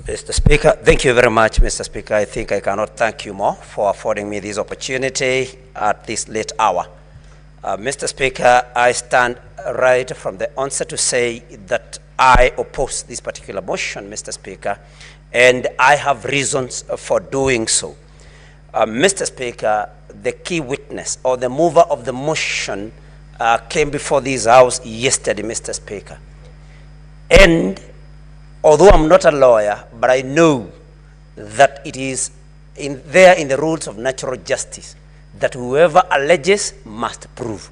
Mr. Speaker, thank you very much, Mr. Speaker. I think I cannot thank you more for affording me this opportunity at this late hour. Mr. Speaker, I stand right from the onset to say that I oppose this particular motion, Mr. Speaker, and I have reasons for doing so. Mr. Speaker, the key witness or the mover of the motion came before this House yesterday, Mr. Speaker. And although I'm not a lawyer, but I know that it is there in the rules of natural justice that whoever alleges must prove.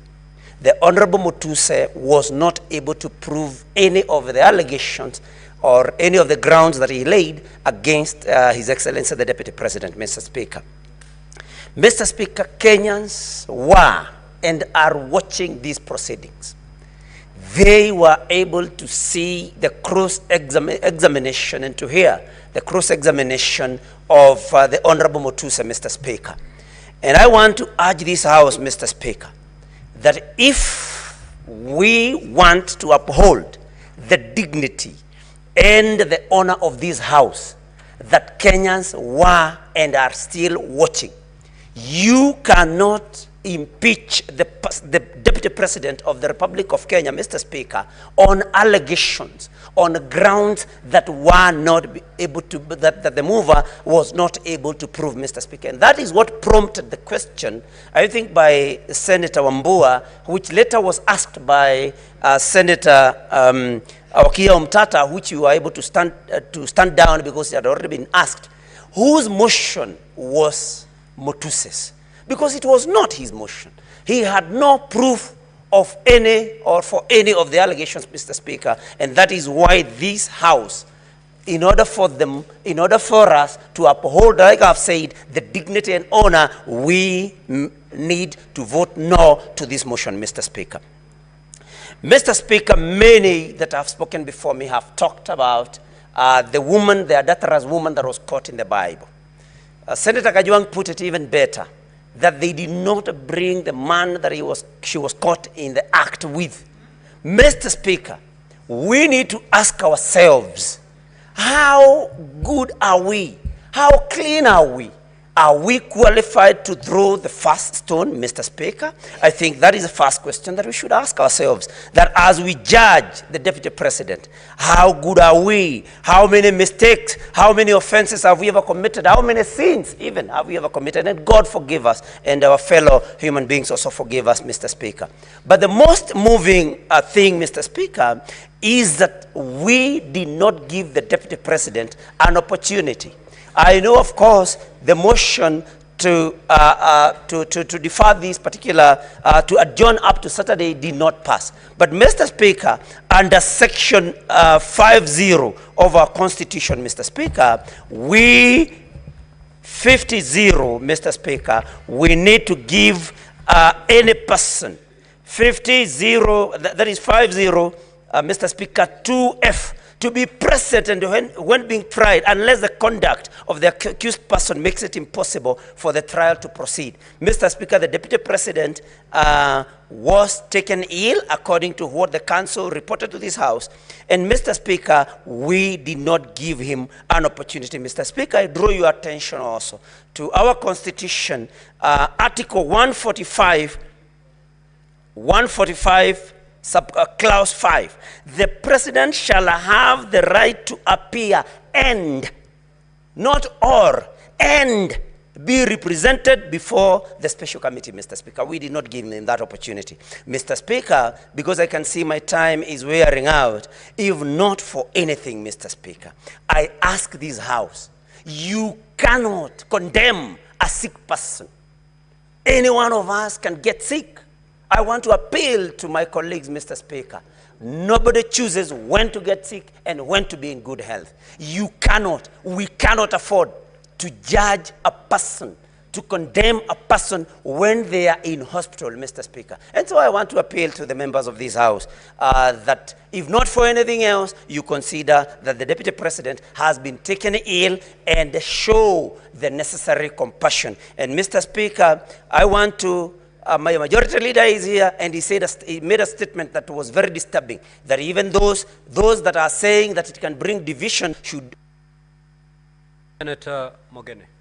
The Honorable Mutuse was not able to prove any of the allegations or any of the grounds that he laid against His Excellency the Deputy President, Mr. Speaker. Mr. Speaker, Kenyans were and are watching these proceedings. They were able to see the cross-examination and to hear the cross-examination of the Honorable Mutuse, Mr. Speaker. And I want to urge this House, Mr. Speaker, that if we want to uphold the dignity and the honor of this House, that Kenyans were and are still watching, you cannot impeach the Deputy President of the Republic of Kenya, Mr. Speaker, on allegations, on grounds that were not able to, that the mover was not able to prove, Mr. Speaker. And that is what prompted the question, I think, by Senator Wambua, which later was asked by Senator Okia Omtata, which you were able to stand down because it had already been asked, whose motion was Mutuse's? Because it was not his motion. He had no proof of any or for any of the allegations, Mr. Speaker, and that is why this House, in order for us to uphold, like I've said, the dignity and honor, we need to vote no to this motion, Mr. Speaker. Mr. Speaker, many that have spoken before me have talked about the woman, the adulterous woman that was caught in the Bible. Senator Kajwang put it even better, that they did not bring the man that she was caught in the act with. Mr. Speaker, we need to ask ourselves, how good are we? How clean are we? Are we qualified to throw the first stone, Mr. Speaker? I think that is the first question that we should ask ourselves. That as we judge the Deputy President, how good are we? How many mistakes, how many offenses have we ever committed? How many sins even have we ever committed? And God forgive us, and our fellow human beings also forgive us, Mr. Speaker. But the most moving thing, Mr. Speaker, is that we did not give the Deputy President an opportunity. I know, of course, the motion to defer this particular, to adjourn up to Saturday did not pass. But, Mr. Speaker, under Section 50 of our Constitution, Mr. Speaker, 50-0, Mr. Speaker, we need to give any person, 50-0, that is 50, Mr. Speaker, 2F, to be present and when being tried, unless the conduct of the accused person makes it impossible for the trial to proceed. Mr. Speaker, the Deputy President was taken ill according to what the council reported to this House. And Mr. Speaker, we did not give him an opportunity. Mr. Speaker, I draw your attention also to our Constitution, Article 145, Clause 5, the President shall have the right to appear and, not or, and be represented before the special committee, Mr. Speaker. We did not give him that opportunity. Mr. Speaker, because I can see my time is wearing out, if not for anything, Mr. Speaker, I ask this House, you cannot condemn a sick person. Any one of us can get sick. I want to appeal to my colleagues, Mr. Speaker. Nobody chooses when to get sick and when to be in good health. We cannot afford to judge a person, to condemn a person when they are in hospital, Mr. Speaker. And so I want to appeal to the members of this House that if not for anything else, you consider that the Deputy President has been taken ill and show the necessary compassion. And Mr. Speaker, I want to my majority leader is here, and he made a statement that was very disturbing, that even those that are saying that it can bring division should Senator Mogene.